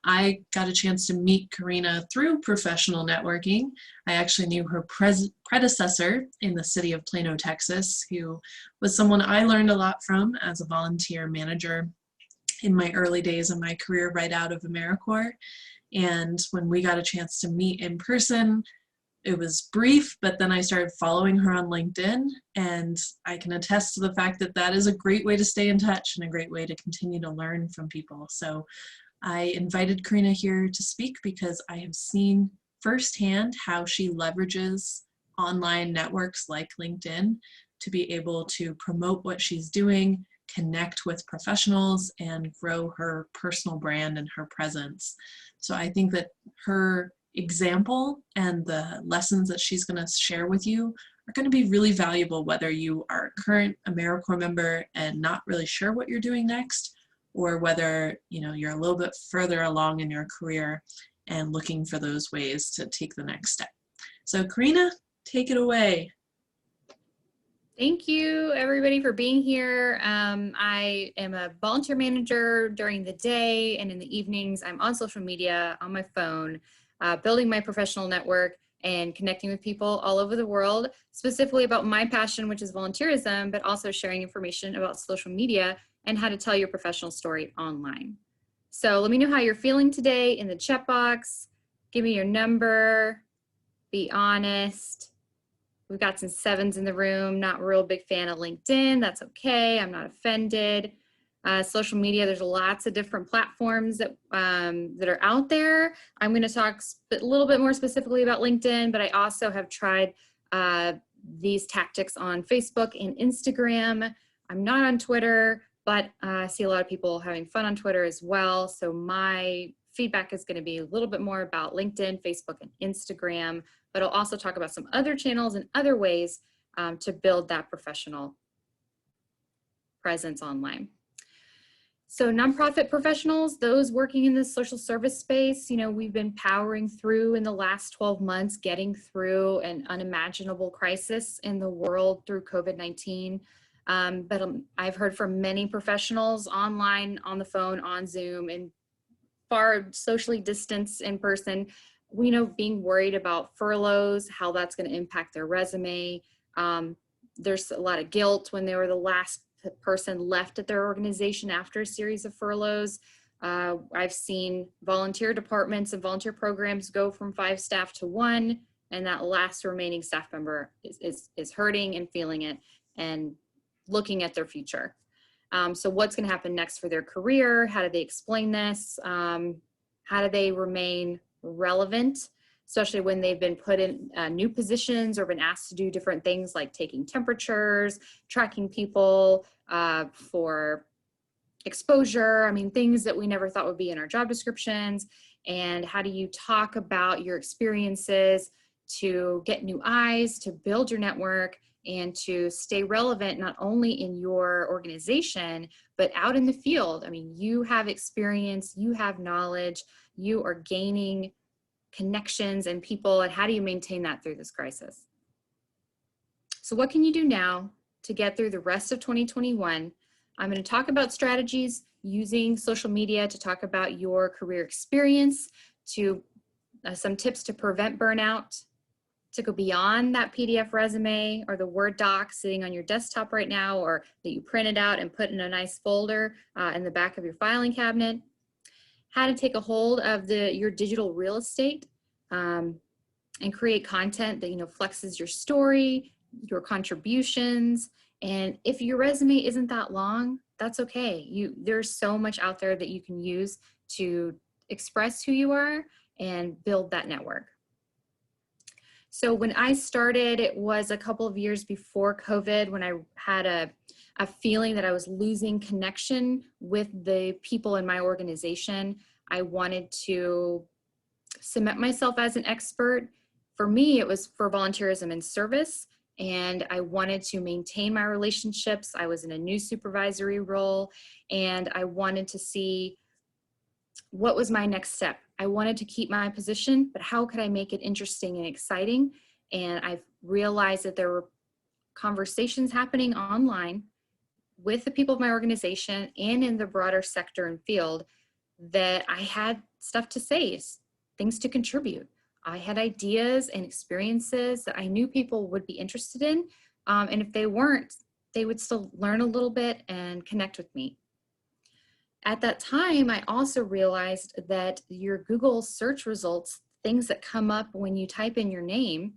I got a chance to meet Corina through professional networking. I actually knew her predecessor in the city of Plano, Texas, who was someone I learned a lot from as a volunteer manager in my early days of my career right out of AmeriCorps. And when we got a chance to meet in person, it was brief, but then I started following her on LinkedIn, and I can attest to the fact that that is a great way to stay in touch and a great way to continue to learn from people. So I invited Corina here to speak because I have seen firsthand how she leverages online networks like LinkedIn to be able to promote what she's doing, connect with professionals, and grow her personal brand and her presence. So I think that her example and the lessons that she's going to share with you are going to be really valuable, whether you are a current AmeriCorps member and not really sure what you're doing next, or whether you're a little bit further along in your career and looking for those ways to take the next step. So Corina, take it away. Thank you, everybody, for being here. I am a volunteer manager during the day, and in the evenings, I'm on social media, on my phone, building my professional network and connecting with people all over the world, specifically about my passion, which is volunteerism, but also sharing information about social media and how to tell your professional story online. So let me know how you're feeling today in the chat box. Give me your number, be honest. We've got some 7s in the room, not a real big fan of LinkedIn. That's okay, I'm not offended. Social media, there's lots of different platforms that are out there. I'm gonna talk a little bit more specifically about LinkedIn, but I also have tried these tactics on Facebook and Instagram. I'm not on Twitter, but I see a lot of people having fun on Twitter as well. So my feedback is gonna be a little bit more about LinkedIn, Facebook, and Instagram, but I'll also talk about some other channels and other ways to build that professional presence online. So nonprofit professionals, those working in the social service space, we've been powering through in the last 12 months, getting through an unimaginable crisis in the world through COVID-19. But I've heard from many professionals online, on the phone, on Zoom, and far socially distanced in person, being worried about furloughs, how that's going to impact their resume. There's a lot of guilt when they were the last person left at their organization after a series of furloughs. I've seen volunteer departments and volunteer programs go from 5 staff to 1, and that last remaining staff member is hurting and feeling it and looking at their future. So what's going to happen next for their career? How do they explain this? How do they remain relevant, especially when they've been put in new positions or been asked to do different things like taking temperatures, tracking people for exposure. Things that we never thought would be in our job descriptions. And how do you talk about your experiences to get new eyes, to build your network, and to stay relevant, not only in your organization, but out in the field. You have experience, you have knowledge, you are gaining connections and people, and how do you maintain that through this crisis? So what can you do now to get through the rest of 2021? I'm going to talk about strategies using social media to talk about your career experience, to some tips to prevent burnout, to go beyond that PDF resume or the Word doc sitting on your desktop right now, or that you printed out and put in a nice folder in the back of your filing cabinet. How to take a hold of your digital real estate and create content that flexes your story, your contributions. And if your resume isn't that long, that's okay. There's so much out there that you can use to express who you are and build that network. So when I started, it was a couple of years before COVID, when I had a feeling that I was losing connection with the people in my organization. I wanted to cement myself as an expert. For me, it was for volunteerism and service, and I wanted to maintain my relationships. I was in a new supervisory role, and I wanted to see what was my next step. I wanted to keep my position, but how could I make it interesting and exciting? And I realized that there were conversations happening online with the people of my organization and in the broader sector and field that I had stuff to say, things to contribute. I had ideas and experiences that I knew people would be interested in. And if they weren't, they would still learn a little bit and connect with me. At that time, I also realized that your Google search results, things that come up when you type in your name,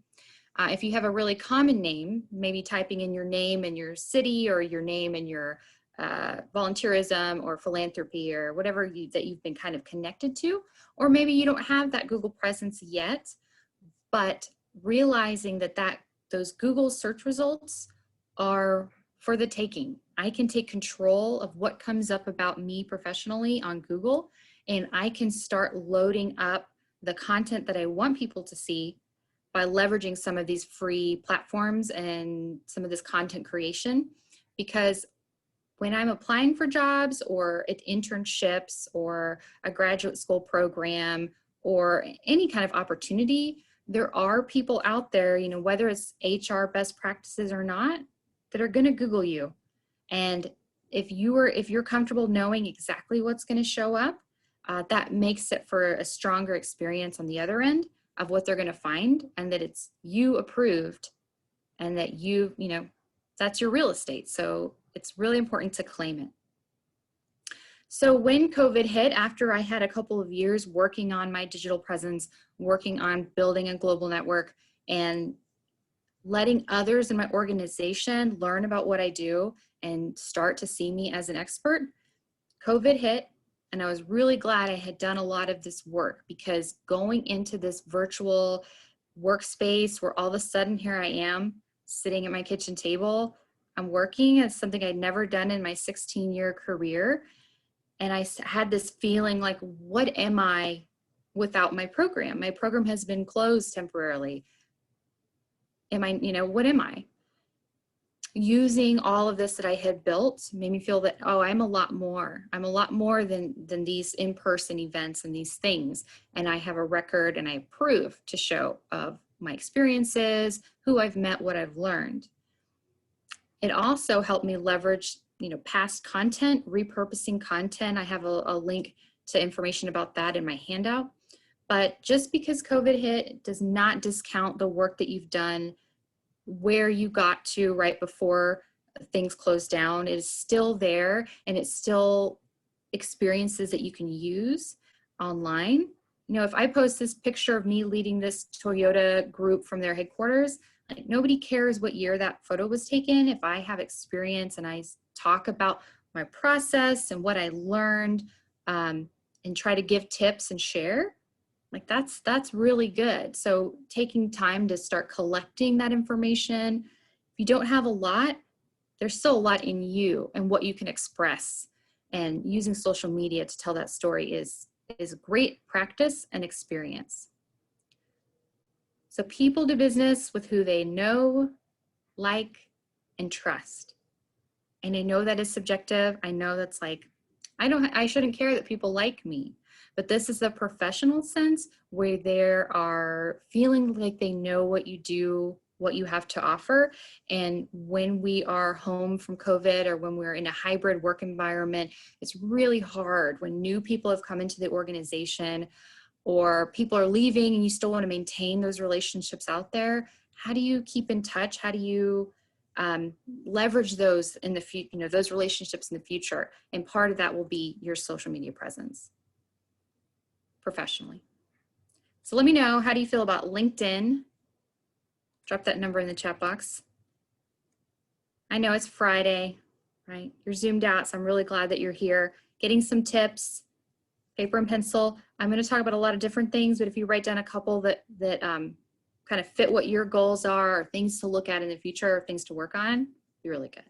if you have a really common name, maybe typing in your name and your city, or your name and your volunteerism or philanthropy or whatever that you've been kind of connected to, or maybe you don't have that Google presence yet, but realizing that those Google search results are for the taking. I can take control of what comes up about me professionally on Google, and I can start loading up the content that I want people to see by leveraging some of these free platforms and some of this content creation. Because when I'm applying for jobs or at internships or a graduate school program or any kind of opportunity, there are people out there, you know, whether it's HR best practices or not, that are going to Google you. And if you're comfortable knowing exactly what's going to show up, that makes it for a stronger experience on the other end of what they're going to find, and that it's you approved, and that you know, that's your real estate. So it's really important to claim it. So when COVID hit, after I had a couple of years working on my digital presence, working on building a global network, and letting others in my organization learn about what I do and start to see me as an expert, COVID hit. And I was really glad I had done a lot of this work, because going into this virtual workspace where all of a sudden here I am sitting at my kitchen table, I'm working as something I'd never done in my 16-year career. And I had this feeling like, what am I without my program? My program has been closed temporarily. What am I? Using all of this that I had built made me feel that, oh, I'm a lot more. I'm a lot more than these in-person events and these things. And I have a record and I prove to show of my experiences, who I've met, what I've learned. It also helped me leverage, you know, past content, repurposing content. I have a link to information about that in my handout. But just because COVID hit does not discount the work that you've done where you got to right before things closed down. It is still there, and it's still experiences that you can use online. You know, if I post this picture of me leading this Toyota group from their headquarters, like, nobody cares what year that photo was taken. If I have experience and I talk about my process and what I learned, and try to give tips and share, like that's really good. So taking time to start collecting that information. If you don't have a lot, there's still a lot in you and what you can express. And using social media to tell that story is great practice and experience. So people do business with who they know, like, and trust. And I know that is subjective. I know that's like, I shouldn't care that people like me. But this is a professional sense where they are feeling like they know what you do, what you have to offer. And when we are home from COVID, or when we're in a hybrid work environment, it's really hard when new people have come into the organization, or people are leaving and you still want to maintain those relationships out there. How do you keep in touch? How do you leverage those in the future, you know, those relationships in the future? And part of that will be your social media presence professionally. So let me know, how do you feel about LinkedIn? Drop that number in the chat box. I know it's Friday, right? You're zoomed out, so I'm really glad that you're here, getting some tips, paper and pencil. I'm going to talk about a lot of different things, but if you write down a couple that kind of fit what your goals are, or things to look at in the future, or things to work on, be really good.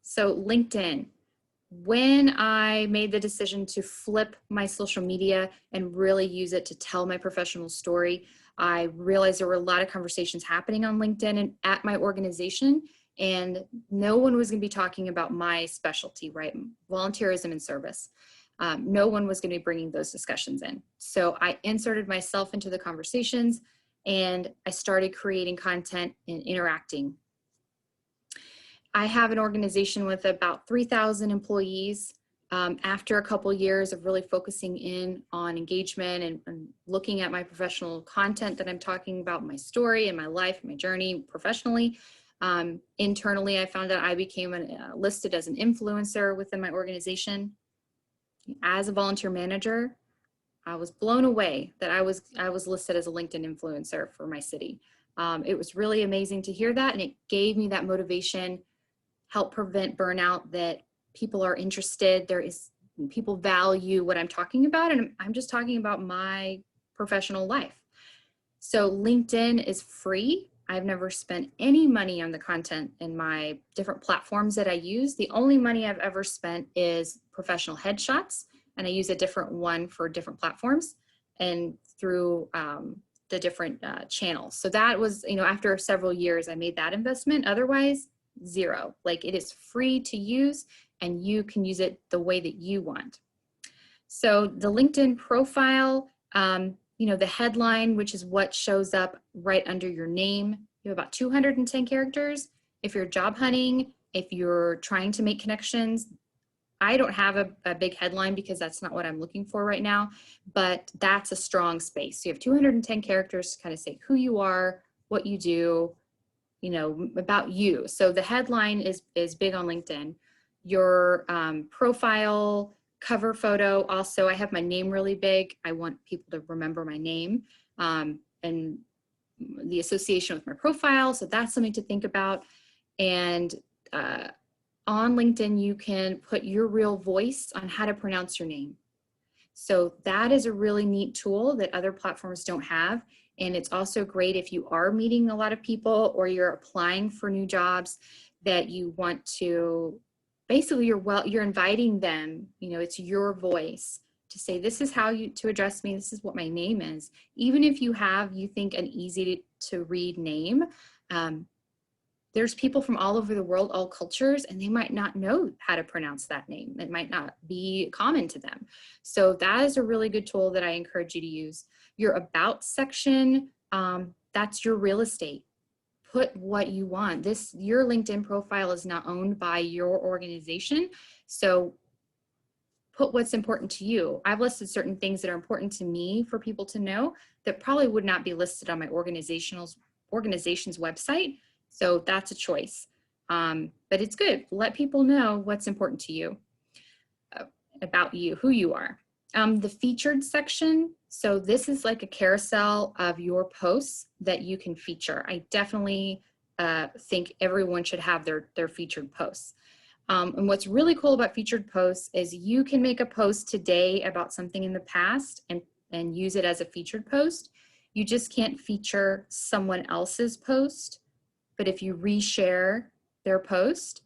So LinkedIn. When I made the decision to flip my social media and really use it to tell my professional story, I realized there were a lot of conversations happening on LinkedIn and at my organization, and no one was going to be talking about my specialty, right? Volunteerism and service. No one was going to be bringing those discussions in. So I inserted myself into the conversations, and I started creating content and interacting. I have an organization with about 3,000 employees. After a couple years of really focusing in on engagement and looking at my professional content that I'm talking about, my story and my life, my journey professionally, internally, I found that I became listed as an influencer within my organization. As a volunteer manager, I was blown away that I was listed as a LinkedIn influencer for my city. It was really amazing to hear that, and it gave me that motivation, help prevent burnout, that people are interested, people value what I'm talking about, and I'm just talking about my professional life. So LinkedIn is free. I've never spent any money on the content in my different platforms that I use. The only money I've ever spent is professional headshots, and I use a different one for different platforms and through the different channels. So that was, after several years, I made that investment. Otherwise, zero. Like, it is free to use, and you can use it the way that you want. So the LinkedIn profile, the headline, which is what shows up right under your name, you have about 210 characters. If you're job hunting, if you're trying to make connections, I don't have a big headline because that's not what I'm looking for right now, but that's a strong space. So you have 210 characters to kind of say who you are, what you do, about you. So the headline is big on LinkedIn. Your profile, cover photo, also I have my name really big. I want people to remember my name and the association with my profile. So that's something to think about. And on LinkedIn, you can put your real voice on how to pronounce your name. So that is a really neat tool that other platforms don't have. And it's also great if you are meeting a lot of people or you're applying for new jobs that you want to, basically you're inviting them, it's your voice to say, this is how to address me. This is what my name is. Even if you think an easy to read name, there's people from all over the world, all cultures, and they might not know how to pronounce that name. It might not be common to them. So that is a really good tool that I encourage you to use. Your about section, that's your real estate. Put what you want. Your LinkedIn profile is not owned by your organization. So put what's important to you. I've listed certain things that are important to me for people to know that probably would not be listed on my organization's website. So that's a choice, but it's good. Let people know what's important to you, about you, who you are. The featured section. So this is like a carousel of your posts that you can feature. I definitely think everyone should have their featured posts. And what's really cool about featured posts is you can make a post today about something in the past and use it as a featured post. You just can't feature someone else's post. But if you reshare their post,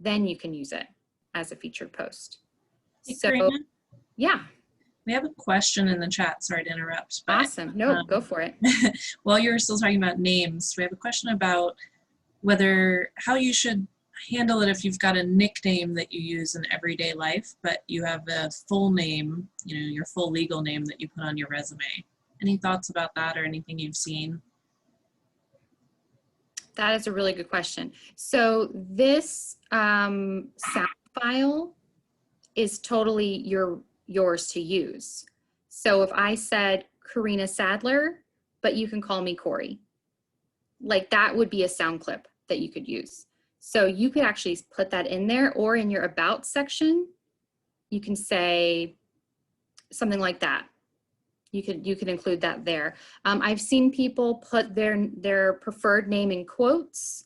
then you can use it as a featured post. Hey, So, Corina, yeah. we have a question in the chat. Sorry to interrupt. But, awesome. No, go for it. While you were still talking about names, we have a question about how you should handle it if you've got a nickname that you use in everyday life, but you have a full name, your full legal name that you put on your resume. Any thoughts about that or anything you've seen? That is a really good question. So this sound file is totally yours to use. So if I said Corina Sadler, but you can call me Corey, like that would be a sound clip that you could use. So you could actually put that in there, or in your about section, you can say something like that. You could include that there. I've seen people put their preferred name in quotes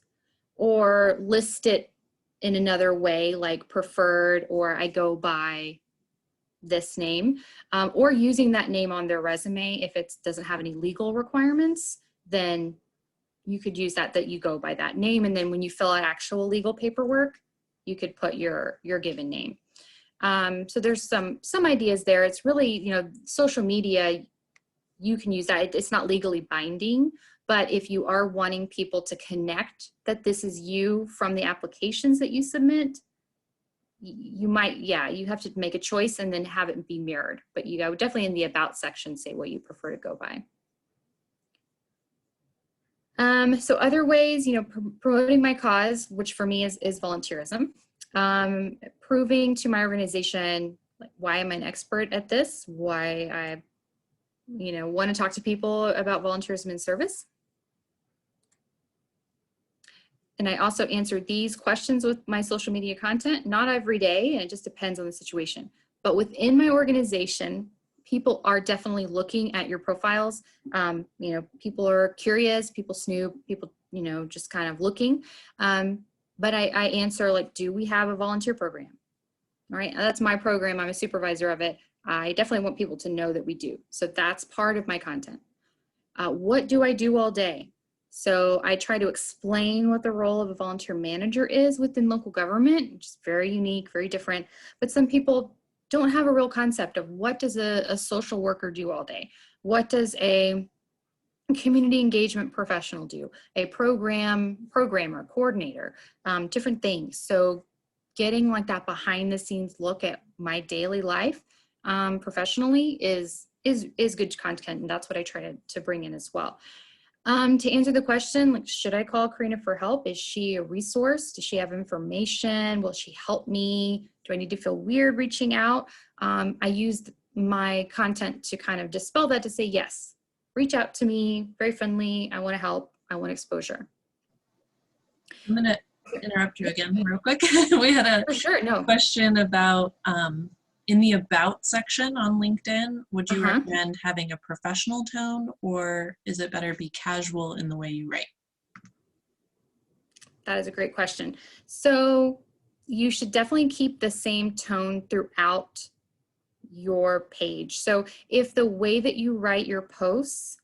or list it in another way, like preferred, or I go by this name, or using that name on their resume. If it doesn't have any legal requirements, then you could use that you go by that name. And then when you fill out actual legal paperwork, you could put your given name. So there's some ideas there. It's really, social media, you can use that. It's not legally binding, but if you are wanting people to connect that this is you from the applications that you submit, you might, you have to make a choice and then have it be mirrored. But you go definitely in the about section, say what you prefer to go by. So other ways, promoting my cause, which for me is volunteerism, proving to my organization, like, why I'm an expert at this, why I, want to talk to people about volunteerism and service. And I also answer these questions with my social media content, not every day, and it just depends on the situation. But within my organization, people are definitely looking at your profiles. People are curious, people snoop, people, just kind of looking. But I answer, like, do we have a volunteer program? All right, that's my program. I'm a supervisor of it. I definitely want people to know that we do. So that's part of my content. What do I do all day? So I try to explain what the role of a volunteer manager is within local government, which is very unique, very different. But some people don't have a real concept of what does a social worker do all day? What does a community engagement professional do? A programmer, coordinator, different things. So getting like that behind the scenes look at my daily life professionally is good content, and that's what I try to bring in as well. To answer the question, like, should I call Corina for help? Is she a resource? Does she have information? Will she help me? Do I need to feel weird reaching out? I used my content to kind of dispel that, to say, yes, reach out to me, very friendly. I want to help. I want exposure. I'm going to interrupt you again real quick. We had a For sure, no. question about in the About section on LinkedIn, would you recommend having a professional tone, or is it better be casual in the way you write? That is a great question. So you should definitely keep the same tone throughout your page. So if the way that you write your posts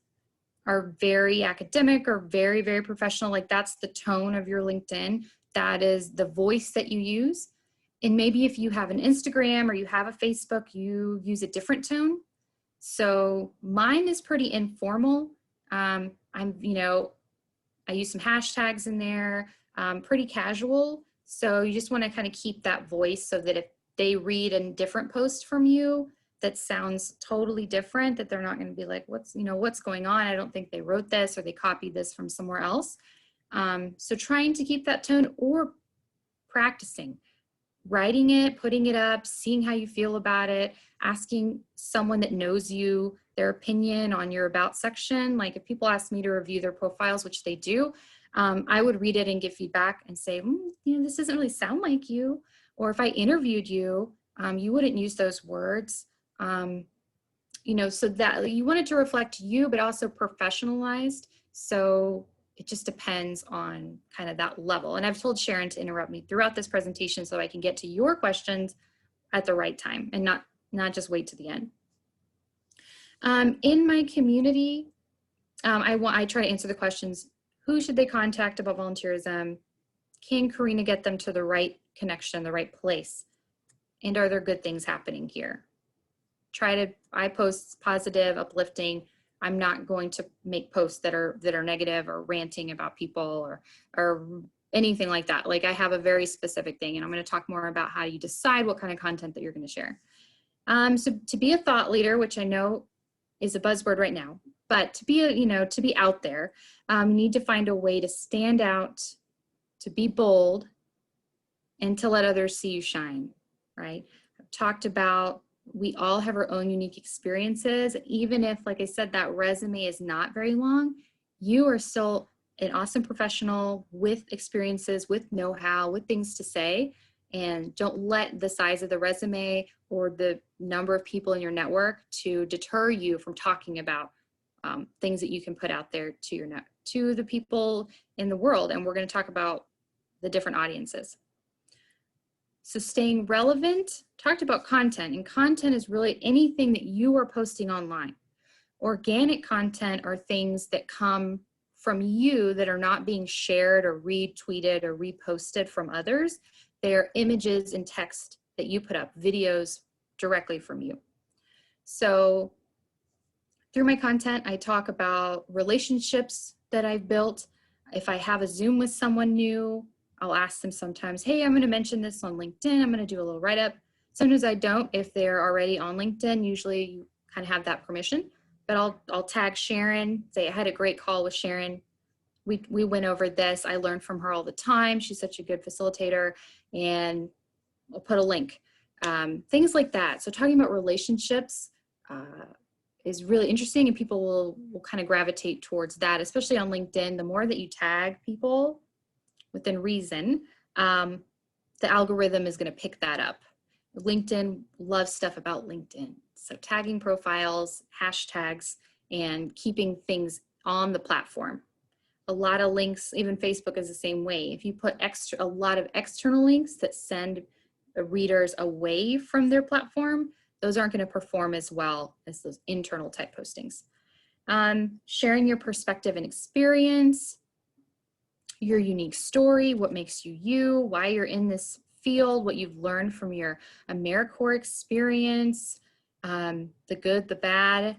are very academic or very, very professional, like that's the tone of your LinkedIn, that is the voice that you use. And maybe if you have an Instagram or you have a Facebook, you use a different tone. So mine is pretty informal. I use some hashtags in there, pretty casual. So you just want to kind of keep that voice so that if they read a different post from you that sounds totally different, that they're not going to be like, what's going on? I don't think they wrote this, or they copied this from somewhere else. So trying to keep that tone, or practicing writing it, putting it up, seeing how you feel about it, asking someone that knows you their opinion on your About section. Like if people ask me to review their profiles, which they do, I would read it and give feedback and say, this doesn't really sound like you. Or if I interviewed you, you wouldn't use those words. So that you want it to reflect you, but also professionalized. So it just depends on kind of that level. And I've told Sharon to interrupt me throughout this presentation so I can get to your questions at the right time and not just wait to the end. In my community, I try to answer the questions: who should they contact about volunteerism? Can Corina get them to the right connection, the right place? And are there good things happening here? I post positive, uplifting. I'm not going to make posts that are negative or ranting about people or anything like that. Like I have a very specific thing, and I'm going to talk more about how you decide what kind of content that you're going to share. So to be a thought leader, which I know is a buzzword right now, but to be out there, you need to find a way to stand out, to be bold, and to let others see you shine, right? I've talked about we all have our own unique experiences. Even if, like I said, that resume is not very long, you are still an awesome professional with experiences, with know-how, with things to say. And don't let the size of the resume or the number of people in your network to deter you from talking about things that you can put out there to the people in the world. And we're going to talk about the different audiences. So staying relevant, talked about content, and content is really anything that you are posting online. Organic content are things that come from you that are not being shared or retweeted or reposted from others. They are images and text that you put up, videos directly from you. So through my content, I talk about relationships that I've built. If I have a Zoom with someone new, I'll ask them sometimes, hey, I'm going to mention this on LinkedIn. I'm going to do a little write-up. Sometimes I don't. If they're already on LinkedIn, usually you kind of have that permission. But I'll tag Sharon, say I had a great call with Sharon. we went over this. I learned from her all the time. She's such a good facilitator, and I'll put a link. Things like that. So talking about relationships is really interesting, and people will kind of gravitate towards that, especially on LinkedIn. The more that you tag people within reason, the algorithm is going to pick that up. LinkedIn loves stuff about LinkedIn. So tagging profiles, hashtags, and keeping things on the platform. A lot of links, even Facebook is the same way. If you put a lot of external links that send readers away from their platform, those aren't going to perform as well as those internal type postings. Sharing your perspective and experience, your unique story, what makes you you, why you're in this field, what you've learned from your AmeriCorps experience, the good, the bad.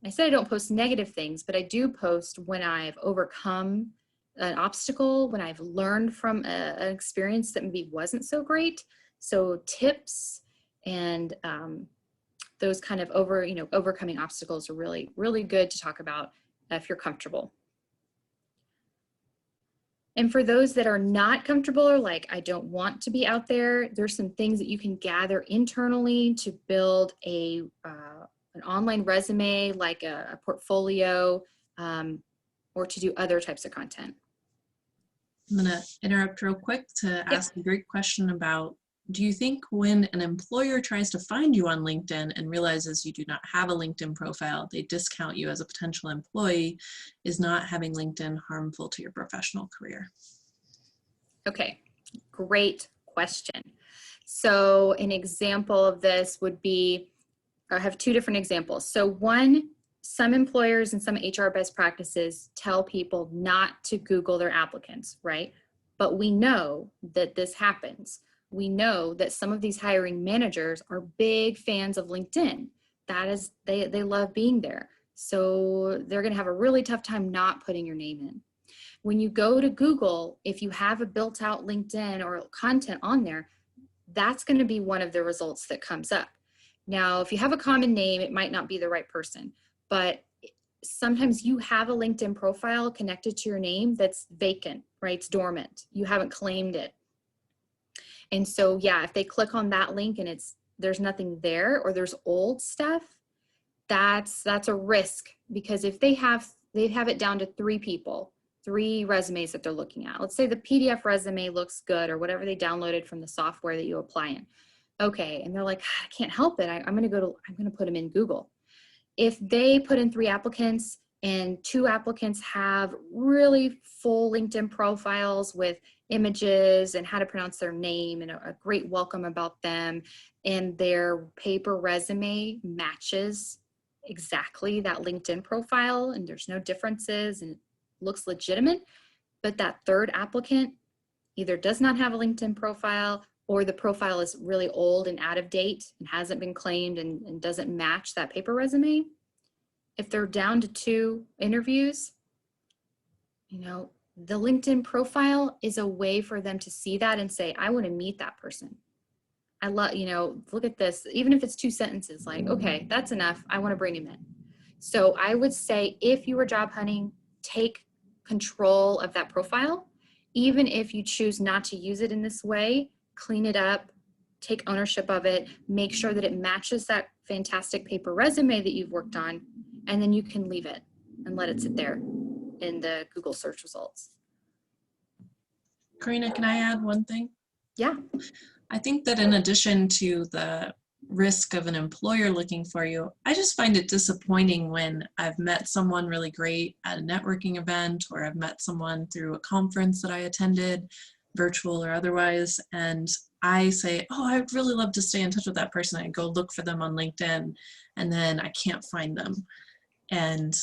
I said I don't post negative things, but I do post when I've overcome an obstacle, when I've learned from an experience that maybe wasn't so great. So tips and those kind of overcoming obstacles are really, really good to talk about if you're comfortable. And for those that are not comfortable or like, I don't want to be out there, there's some things that you can gather internally to build an online resume, like a portfolio, or to do other types of content. I'm going to interrupt real quick to ask a great question about, do you think when an employer tries to find you on LinkedIn and realizes you do not have a LinkedIn profile, they discount you as a potential employee? Is not having LinkedIn harmful to your professional career? Okay, great question. So an example of this would be, I have two different examples. So one, some employers and some HR best practices tell people not to Google their applicants, right? But we know that this happens. We know that some of these hiring managers are big fans of LinkedIn. That is, they love being there. So they're gonna have a really tough time not putting your name in. When you go to Google, if you have a built out LinkedIn or content on there, that's gonna be one of the results that comes up. Now, if you have a common name, it might not be the right person, but sometimes you have a LinkedIn profile connected to your name that's vacant, right? It's dormant. You haven't claimed it. And so, yeah, if they click on that link and there's nothing there, or there's old stuff, that's a risk, because if they have it down to 3 people, 3 resumes that they're looking at. Let's say the PDF resume looks good, or whatever they downloaded from the software that you apply in. Okay, and they're like, I can't help it. I'm gonna put them in Google. If they put in 3 applicants and 2 applicants have really full LinkedIn profiles with images and how to pronounce their name and a great welcome about them, and their paper resume matches exactly that LinkedIn profile and there's no differences and it looks legitimate, but that 3rd applicant either does not have a LinkedIn profile, or the profile is really old and out of date and hasn't been claimed and doesn't match that paper resume. If they're down to 2 interviews, the LinkedIn profile is a way for them to see that and say, I want to meet that person. I love, look at this, even if it's 2 sentences, like, okay, that's enough. I want to bring him in. So I would say, if you were job hunting, take control of that profile. Even if you choose not to use it in this way, clean it up, take ownership of it, make sure that it matches that fantastic paper resume that you've worked on, and then you can leave it and let it sit there in the Google search results. Corina, can I add one thing? Yeah. I think that in addition to the risk of an employer looking for you, I just find it disappointing when I've met someone really great at a networking event, or I've met someone through a conference that I attended, virtual or otherwise, and I say, oh, I'd really love to stay in touch with that person. I go look for them on LinkedIn, and then I can't find them. And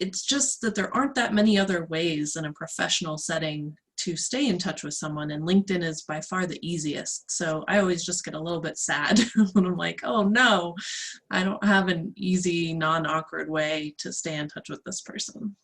it's just that there aren't that many other ways in a professional setting to stay in touch with someone, and LinkedIn is by far the easiest. So I always just get a little bit sad when I'm like, oh no, I don't have an easy, non-awkward way to stay in touch with this person.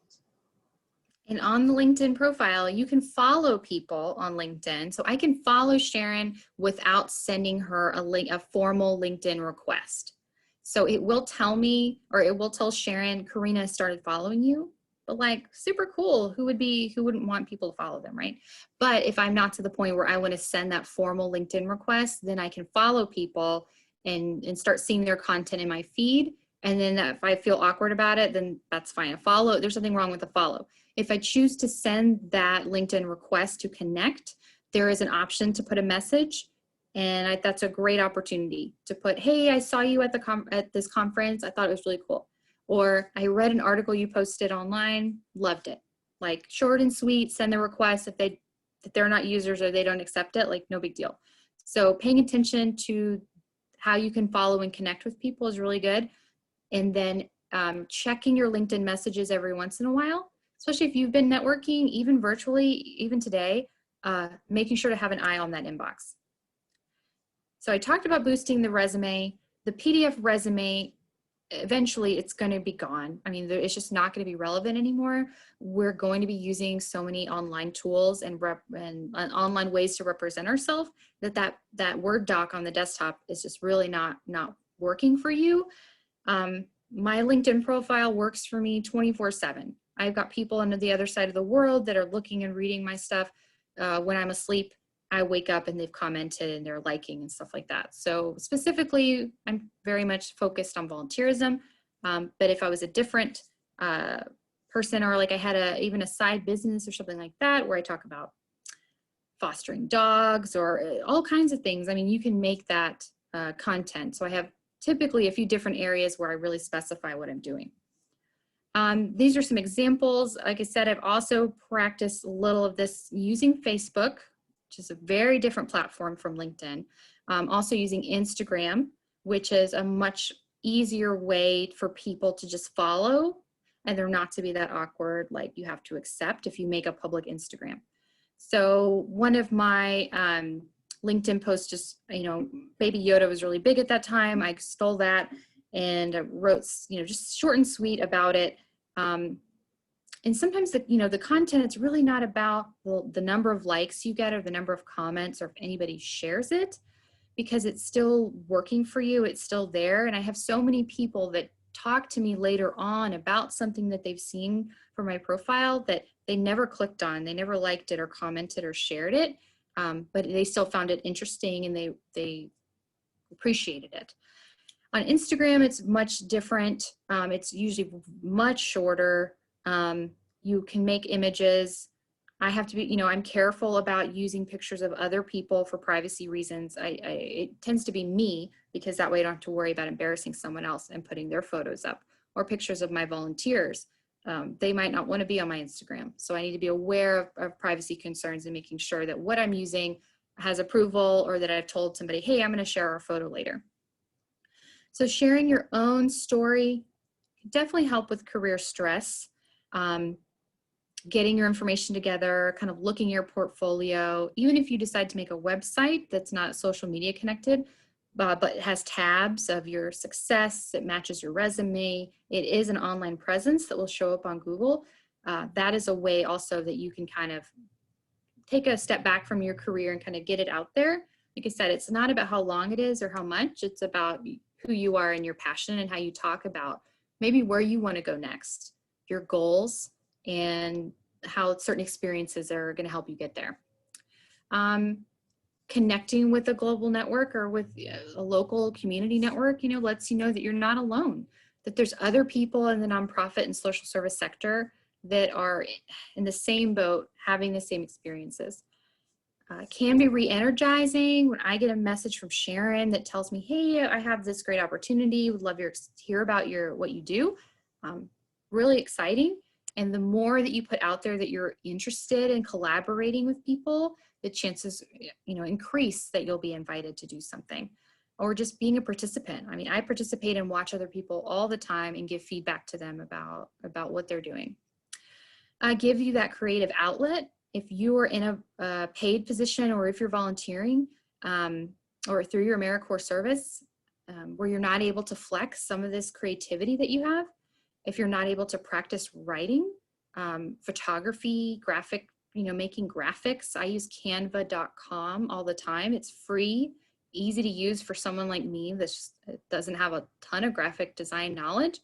And on the LinkedIn profile, you can follow people on LinkedIn. So I can follow Sharon without sending her a formal LinkedIn request. So it will tell me, or it will tell Sharon, Corina started following you. but like super cool. Who wouldn't want people to follow them, right? But if I'm not to the point where I want to send that formal LinkedIn request, then I can follow people and start seeing their content in my feed. And then if I feel awkward about it, then that's fine. A follow, there's nothing wrong with a follow. If I choose to send that LinkedIn request to connect, there is an option to put a message. And that's a great opportunity to put, hey, I saw you at this conference. I thought it was really cool. Or I read an article you posted online, loved it. Like short and sweet, send the request. If they're not users or they don't accept it, like no big deal. So paying attention to how you can follow and connect with people is really good. And then checking your LinkedIn messages every once in a while, especially if you've been networking, even virtually, even today, making sure to have an eye on that inbox. So I talked about boosting the resume. The PDF resume, eventually it's going to be gone. I mean, it's just not going to be relevant anymore. We're going to be using so many online tools and online ways to represent ourselves that Word doc on the desktop is just really not working for you. My LinkedIn profile works for me 24/7. I've got people on the other side of the world that are looking and reading my stuff. When I'm asleep, I wake up and they've commented and they're liking and stuff like that. So specifically, I'm very much focused on volunteerism. But if I was a different person, or like I had even a side business or something like that, where I talk about fostering dogs or all kinds of things, I mean, you can make that content. So I have typically a few different areas where I really specify what I'm doing. These are some examples. Like I said, I've also practiced a little of this using Facebook, which is a very different platform from LinkedIn. Also using Instagram, which is a much easier way for people to just follow and there not to be that awkward, like you have to accept if you make a public Instagram. So one of my LinkedIn posts, just, Baby Yoda was really big at that time. I stole that and wrote, just short and sweet about it. And sometimes the content, it's really not about the number of likes you get or the number of comments or if anybody shares it, because it's still working for you. It's still there. And I have so many people that talk to me later on about something that they've seen from my profile that they never clicked on, they never liked it or commented or shared it, but they still found it interesting and they appreciated it. On Instagram, it's much different. It's usually much shorter. You can make images. I have to be, I'm careful about using pictures of other people for privacy reasons. It tends to be me, because that way I don't have to worry about embarrassing someone else and putting their photos up, or pictures of my volunteers. They might not want to be on my Instagram. So I need to be aware of privacy concerns and making sure that what I'm using has approval, or that I've told somebody, hey, I'm going to share our photo later. So sharing your own story can definitely help with career stress. Getting your information together, kind of looking at your portfolio, even if you decide to make a website that's not social media connected, but it has tabs of your success, it matches your resume, it is an online presence that will show up on Google. That is a way also that you can kind of take a step back from your career and kind of get it out there. Like I said, it's not about how long it is or how much, it's about who you are and your passion and how you talk about maybe where you want to go next, your goals, and how certain experiences are going to help you get there. Connecting with a global network or with a local community network, lets you know that you're not alone, that there's other people in the nonprofit and social service sector that are in the same boat, having the same experiences. Can be re-energizing when I get a message from Sharon that tells me, hey, I have this great opportunity, would love to hear about what you do. Really exciting. And the more that you put out there that you're interested in collaborating with people, the chances, increase that you'll be invited to do something, or just being a participant. I mean, I participate and watch other people all the time and give feedback to them about what they're doing. Give you that creative outlet. If you are in a paid position, or if you're volunteering, or through your AmeriCorps service, where you're not able to flex some of this creativity that you have, if you're not able to practice writing, photography, making graphics, I use canva.com all the time. It's free, easy to use for someone like me that doesn't have a ton of graphic design knowledge.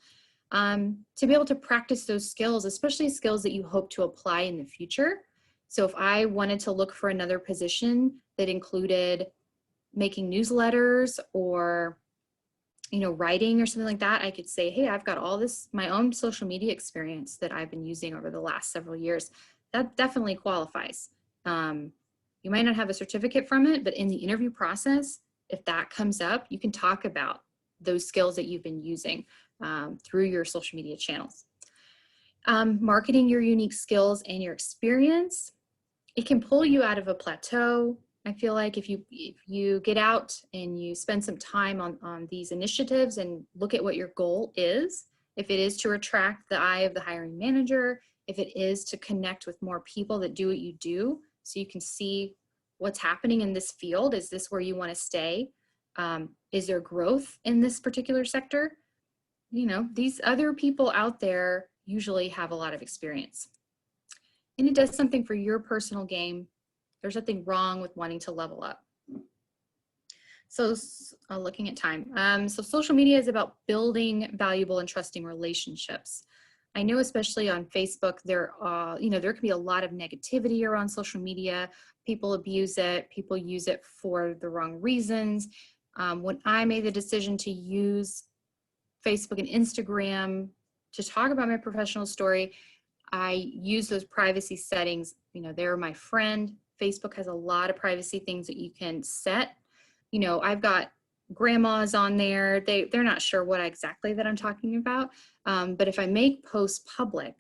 to be able to practice those skills, especially skills that you hope to apply in the future. So if I wanted to look for another position that included making newsletters or, you know, writing or something like that, I could say, hey, I've got all this, my own social media experience that I've been using over the last several years. That definitely qualifies. You might not have a certificate from it, but in the interview process, if that comes up, you can talk about those skills that you've been using through your social media channels. Marketing your unique skills and your experience, it can pull you out of a plateau. I feel like if you get out and you spend some time on these initiatives and look at what your goal is, if it is to attract the eye of the hiring manager, if it is to connect with more people that do what you do, so you can see what's happening in this field, is this where you want to stay? Is there growth in this particular sector? You know, these other people out there usually have a lot of experience. And it does something for your personal game. There's nothing wrong with wanting to level up. So looking at time. So social media is about building valuable and trusting relationships. I know especially on Facebook, there can be a lot of negativity around social media. People abuse it. People use it for the wrong reasons. When I made the decision to use Facebook and Instagram to talk about my professional story, I use those privacy settings. You know, they're my friend. Facebook has a lot of privacy things that you can set. You know, I've got grandmas on there. They're not sure what exactly that I'm talking about. But if I make posts public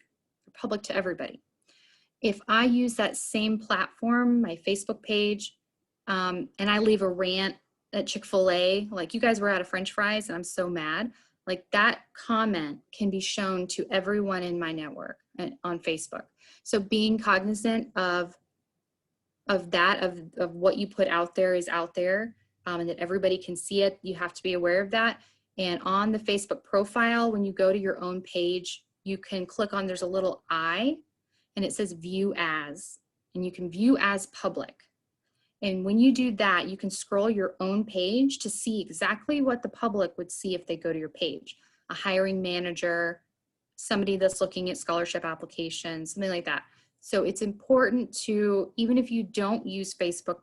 to everybody, if I use that same platform, my Facebook page, and I leave a rant at Chick-fil-A, like, you guys were out of French fries and I'm so mad, like, that comment can be shown to everyone in my network on Facebook. So being cognizant of what you put out there is out there, and that everybody can see it. You have to be aware of that. And on the Facebook profile, when you go to your own page, you can click on, there's a little eye and it says view as, and you can view as public. And when you do that, you can scroll your own page to see exactly what the public would see if they go to your page. A hiring manager, somebody that's looking at scholarship applications, something like that. So it's important to, even if you don't use Facebook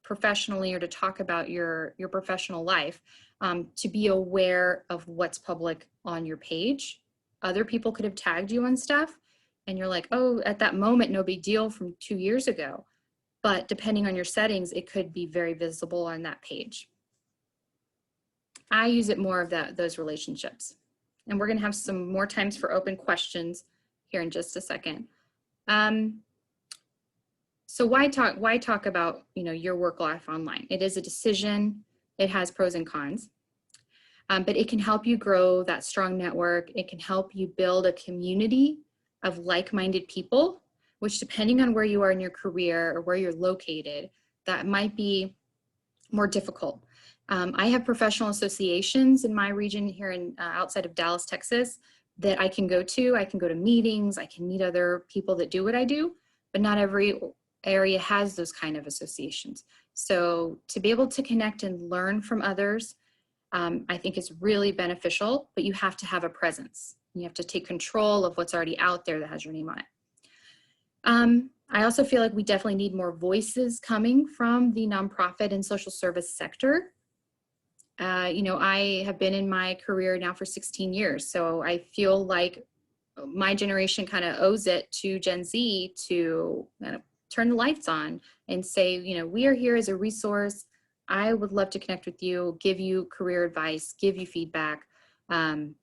professionally or to talk about your professional life, to be aware of what's public on your page. Other people could have tagged you on stuff and you're like, oh, at that moment, no big deal from 2 years ago. But depending on your settings, it could be very visible on that page. I use it more of those relationships. And we're gonna have some more times for open questions here in just a second. So why talk about, you know, your work life online? It is a decision. It has pros and cons, but it can help you grow that strong network. It can help you build a community of like-minded people, which, depending on where you are in your career or where you're located, that might be more difficult. I have professional associations in my region here in outside of Dallas, Texas, that I can go to. I can go to meetings. I can meet other people that do what I do, but not every area has those kind of associations. So to be able to connect and learn from others, I think is really beneficial, but you have to have a presence. You have to take control of what's already out there that has your name on it. I also feel like we definitely need more voices coming from the nonprofit and social service sector. You know, I have been in my career now for 16 years, so I feel like my generation kind of owes it to Gen Z to kind of turn the lights on and say, you know, we are here as a resource. I would love to connect with you, give you career advice, give you feedback. You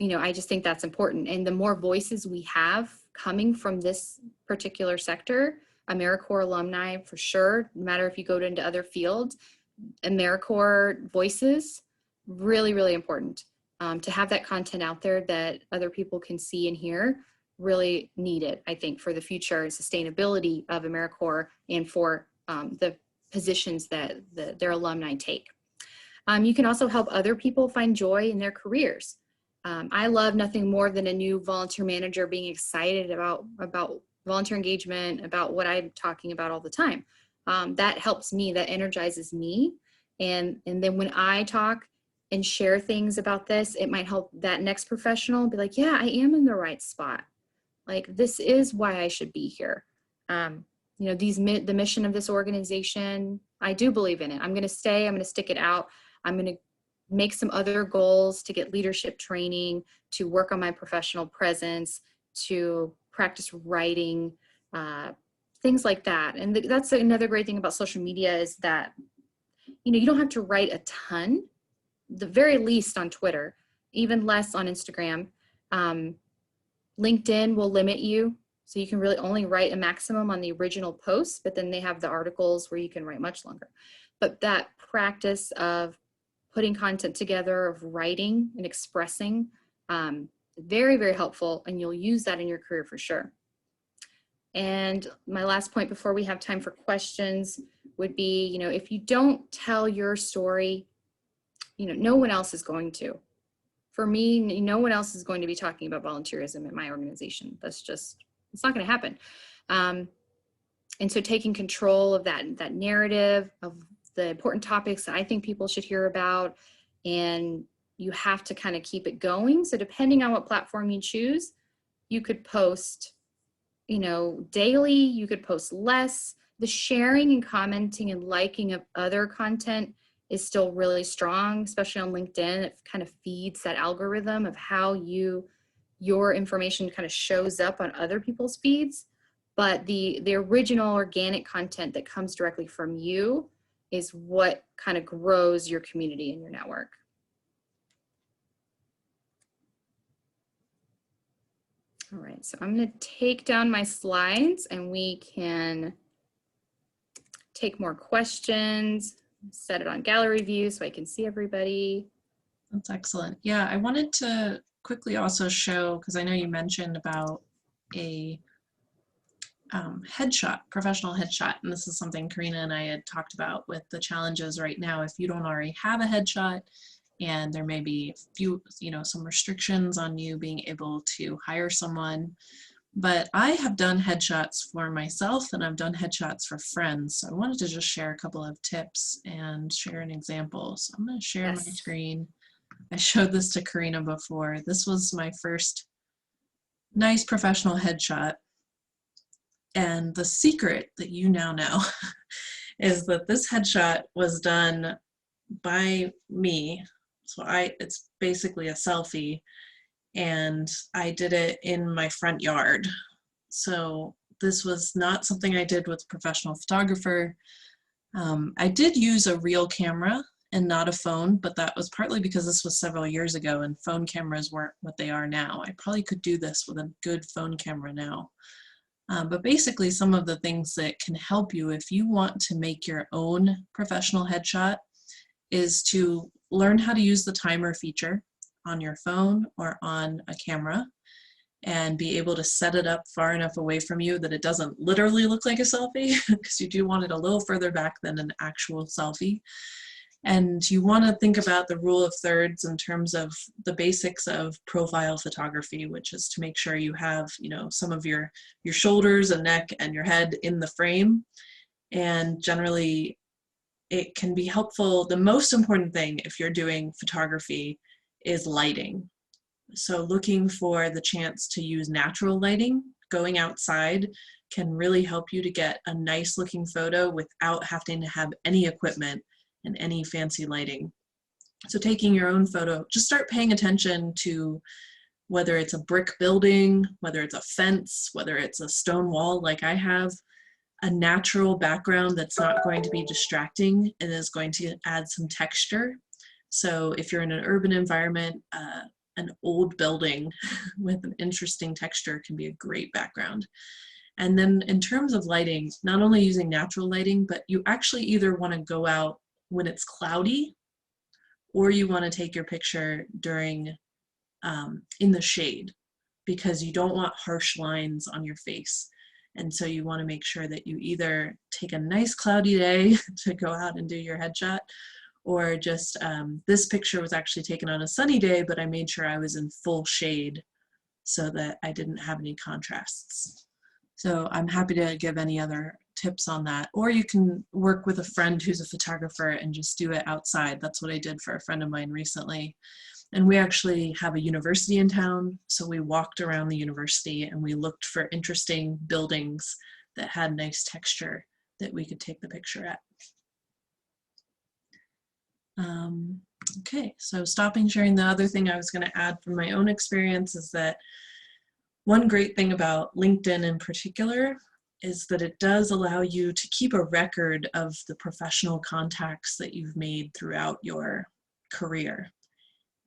know, I just think that's important. And the more voices we have coming from this particular sector, AmeriCorps alumni for sure, no matter if you go into other fields, AmeriCorps voices, really, really important. To have that content out there that other people can see and hear, really needed, I think, for the future and sustainability of AmeriCorps and for the positions that their alumni take. You can also help other people find joy in their careers. I love nothing more than a new volunteer manager being excited about volunteer engagement, about what I'm talking about all the time. That helps me, that energizes me. And then when I talk and share things about this, it might help that next professional be like, yeah, I am in the right spot. Like, this is why I should be here. You know, the mission of this organization, I do believe in it. I'm going to stay, I'm going to stick it out. I'm going to make some other goals to get leadership training, to work on my professional presence, to practice writing, things like that. And that's another great thing about social media is that, you know, you don't have to write a ton, the very least on Twitter, even less on Instagram. LinkedIn will limit you. So you can really only write a maximum on the original post, but then they have the articles where you can write much longer. But that practice of putting content together, of writing and expressing, very, very helpful, and you'll use that in your career for sure. And my last point before we have time for questions would be, you know, if you don't tell your story, you know, no one else is going to. For me, no one else is going to be talking about volunteerism in my organization. That's just, it's not going to happen. And so taking control of that narrative of the important topics that I think people should hear about, and you have to kind of keep it going. So depending on what platform you choose, you could post, you know, daily, you could post less. The sharing and commenting and liking of other content is still really strong, especially on LinkedIn. It kind of feeds that algorithm of how your information kind of shows up on other people's feeds. But the original organic content that comes directly from you is what kind of grows your community and your network. All right, so I'm going to take down my slides and we can take more questions, set it on gallery view so I can see everybody. That's excellent. Yeah, I wanted to quickly also show, because I know you mentioned about a headshot, professional headshot, and this is something Corina and I had talked about with the challenges right now. If you don't already have a headshot, and there may be a few, you know, some restrictions on you being able to hire someone, but I have done headshots for myself and I've done headshots for friends. So I wanted to just share a couple of tips and share an example. So I'm going to share my screen. I showed this to Corina before. This was my first nice professional headshot. And the secret that you now know is that this headshot was done by me. So it's basically a selfie, and I did it in my front yard. So this was not something I did with a professional photographer. I did use a real camera and not a phone, but that was partly because this was several years ago and phone cameras weren't what they are now. I probably could do this with a good phone camera now. But basically some of the things that can help you if you want to make your own professional headshot is to learn how to use the timer feature on your phone or on a camera and be able to set it up far enough away from you that it doesn't literally look like a selfie, because you do want it a little further back than an actual selfie. And you want to think about the rule of thirds in terms of the basics of profile photography, which is to make sure you have, you know, some of your shoulders and neck and your head in the frame. And generally, it can be helpful. The most important thing if you're doing photography is lighting. So looking for the chance to use natural lighting, going outside, can really help you to get a nice looking photo without having to have any equipment and any fancy lighting. So taking your own photo, just start paying attention to whether it's a brick building, whether it's a fence, whether it's a stone wall like I have, a natural background that's not going to be distracting and is going to add some texture. So if you're in an urban environment, an old building with an interesting texture can be a great background. And then in terms of lighting, not only using natural lighting, but you actually either want to go out when it's cloudy, or you want to take your picture during in the shade, because you don't want harsh lines on your face. And so you want to make sure that you either take a nice cloudy day to go out and do your headshot, or just this picture was actually taken on a sunny day, but I made sure I was in full shade so that I didn't have any contrasts. So I'm happy to give any other tips on that. Or you can work with a friend who's a photographer and just do it outside. That's what I did for a friend of mine recently. And we actually have a university in town, so we walked around the university and we looked for interesting buildings that had nice texture that we could take the picture at. Okay, so stopping sharing. The other thing I was going to add from my own experience is that one great thing about LinkedIn in particular is that it does allow you to keep a record of the professional contacts that you've made throughout your career.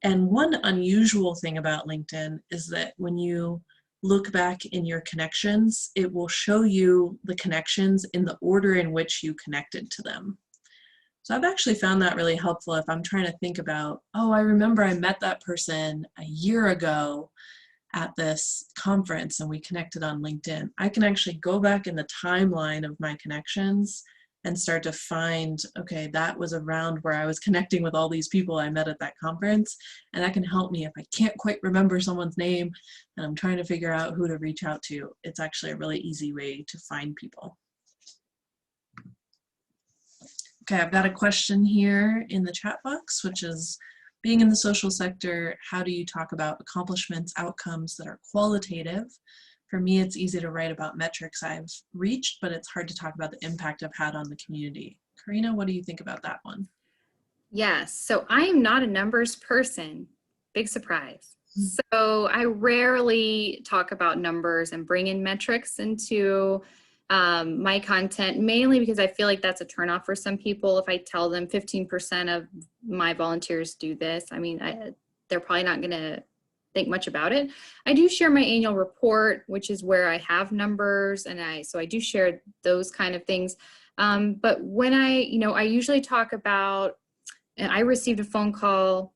And one unusual thing about LinkedIn is that when you look back in your connections, it will show you the connections in the order in which you connected to them. So I've actually found that really helpful if I'm trying to think about, oh, I remember I met that person a year ago at this conference and we connected on LinkedIn. I can actually go back in the timeline of my connections and start to find, okay, that was around where I was connecting with all these people I met at that conference. And that can help me if I can't quite remember someone's name and I'm trying to figure out who to reach out to. It's actually a really easy way to find people. Okay, I've got a question here in the chat box, which is, being in the social sector, how do you talk about accomplishments, outcomes that are qualitative? For me, it's easy to write about metrics I've reached, but it's hard to talk about the impact I've had on the community. Corina, what do you think about that one? Yes, so I am not a numbers person. Big surprise. So I rarely talk about numbers and bring in metrics into my content, mainly because I feel like that's a turnoff for some people. If I tell them 15% of my volunteers do this, I mean, they're probably not going to think much about it. I do share my annual report, which is where I have numbers, and so I do share those kind of things. But when I usually talk about, and I received a phone call,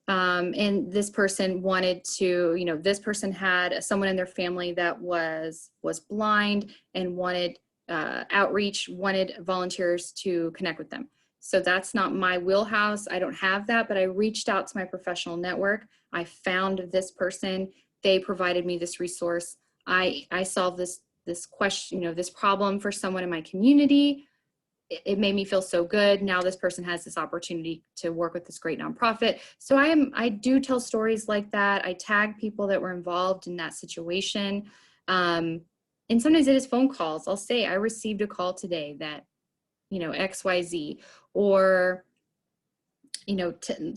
and this person wanted to, this person had someone in their family that was blind and wanted outreach, wanted volunteers to connect with them. So that's not my wheelhouse. I don't have that, but I reached out to my professional network. I found this person. They provided me this resource. I solved this question, this problem for someone in my community. It made me feel so good. Now this person has this opportunity to work with this great nonprofit. So I do tell stories like that. I tag people that were involved in that situation. And sometimes it is phone calls. I'll say, I received a call today that, XYZ, or,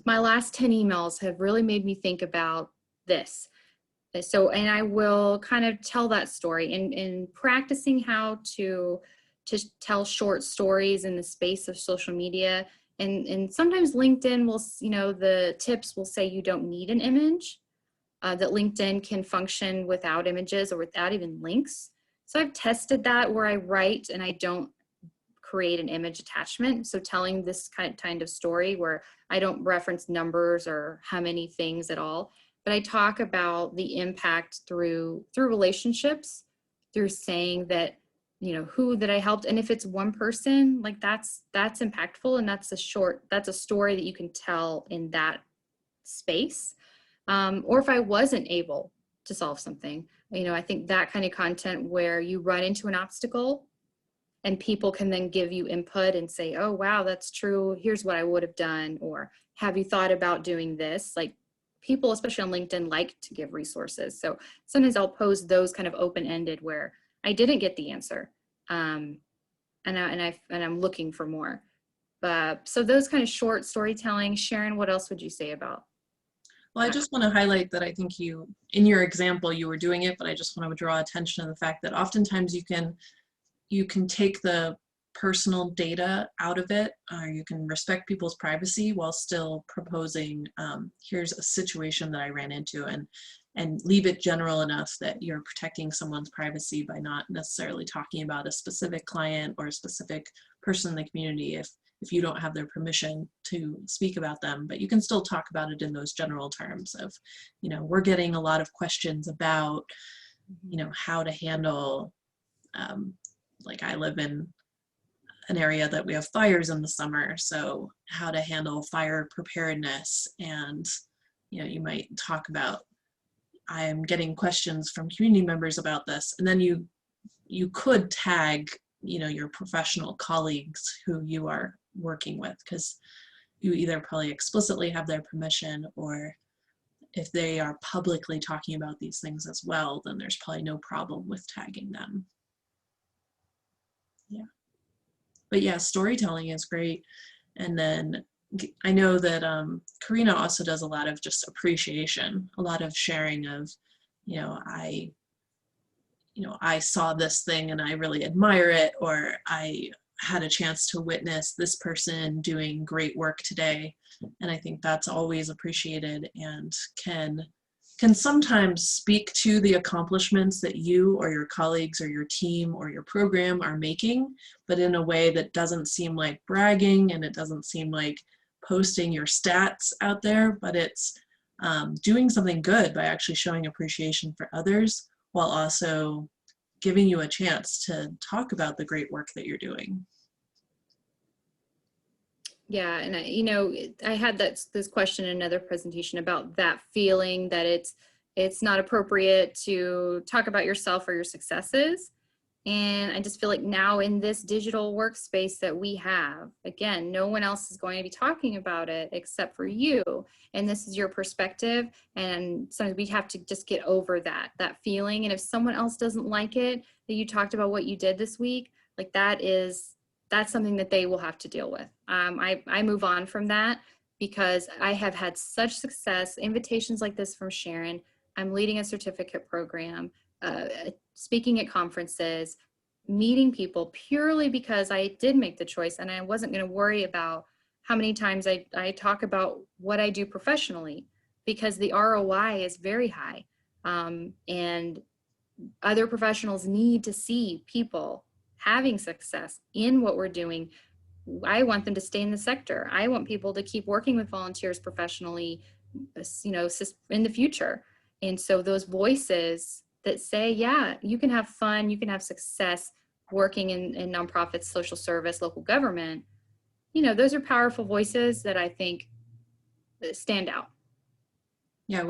my last 10 emails have really made me think about this. So, and I will kind of tell that story in practicing how to tell short stories in the space of social media. And sometimes LinkedIn will, the tips will say you don't need an image, that LinkedIn can function without images or without even links. So I've tested that where I write and I don't create an image attachment. So telling this kind of story where I don't reference numbers or how many things at all, but I talk about the impact through relationships, through saying that, who that I helped. And if it's one person, like that's impactful, and that's a story that you can tell in that space. Or if I wasn't able to solve something, I think that kind of content where you run into an obstacle and people can then give you input and say, oh, wow, that's true. Here's what I would have done. Or have you thought about doing this? Like, people, especially on LinkedIn, like to give resources. So sometimes I'll pose those kind of open-ended where I didn't get the answer, and I'm looking for more. So those kind of short storytelling. Sharon, what else would you say about? Well, I just want to highlight that I think in your example, you were doing it, but I just want to draw attention to the fact that oftentimes you can take the personal data out of it, or you can respect people's privacy while still proposing, here's a situation that I ran into, and leave it general enough that you're protecting someone's privacy by not necessarily talking about a specific client or a specific person in the community if you don't have their permission to speak about them. But you can still talk about it in those general terms of, we're getting a lot of questions about, how to handle, like I live in an area that we have fires in the summer, so how to handle fire preparedness. And you might talk about, I'm getting questions from community members about this, and then you could tag your professional colleagues who you are working with, because you either probably explicitly have their permission, or if they are publicly talking about these things as well, then there's probably no problem with tagging them. Yeah. But yeah, storytelling is great. And then I know that Corina also does a lot of just appreciation, a lot of sharing of, I saw this thing and I really admire it, or I had a chance to witness this person doing great work today. And I think that's always appreciated and can sometimes speak to the accomplishments that you or your colleagues or your team or your program are making, but in a way that doesn't seem like bragging, and it doesn't seem like posting your stats out there, but it's doing something good by actually showing appreciation for others, while also giving you a chance to talk about the great work that you're doing. Yeah, and I had this question in another presentation about that feeling that it's not appropriate to talk about yourself or your successes. And I just feel like now in this digital workspace that we have, again, no one else is going to be talking about it except for you. And this is your perspective. And sometimes we have to just get over that feeling. And if someone else doesn't like it, that you talked about what you did this week, like that's something that they will have to deal with. I move on from that because I have had such success, invitations like this from Sharon. I'm leading a certificate program, speaking at conferences, meeting people purely because I did make the choice and I wasn't going to worry about how many times I talk about what I do professionally, because the ROI is very high. And other professionals need to see people having success in what we're doing. I want them to stay in the sector. I want people to keep working with volunteers professionally, in the future. And so those voices that say, yeah, you can have fun, you can have success working in nonprofits, social service, local government, those are powerful voices that I think stand out. Yeah.